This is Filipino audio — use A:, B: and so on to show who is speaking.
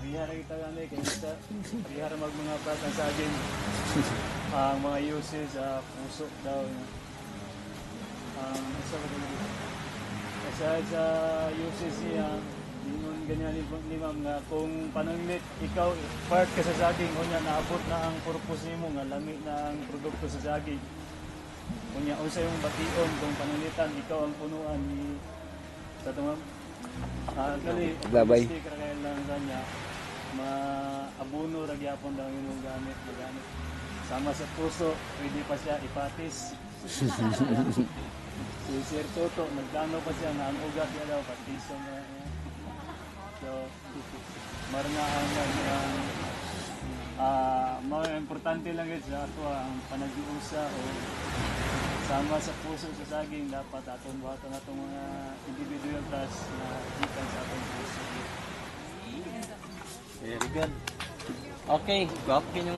A: Parihara kita gani kay sa parihara mag mga batang saging. Ang mga uses sa puso daw. Isa ba dito? Sa uses niya, dingon ganyan ni ma'am nga kung pananglit ikaw part ka sa saging kunya naabot na ang purpose nimo nga lami na ang produkto sa saging. Kunya unsa yung bation kung pananglitan ikaw ang punuan ni sa tumam.
B: Babay.
A: Kaya lang kanya maabuno ra gyapon daw imong gamit magamit. Sama sa puso, pwede pa siya ipatis. Si Sir Toto, nagplano pa siya na ang ugat niya daw, patiso na. So, marangahan lang mga importante lang yun sa ato ang panag-iusa o sama sa puso sa saging dapat atong buhaton atong mga individual task na ikan sa atong puso.
C: Very good. Okay, go up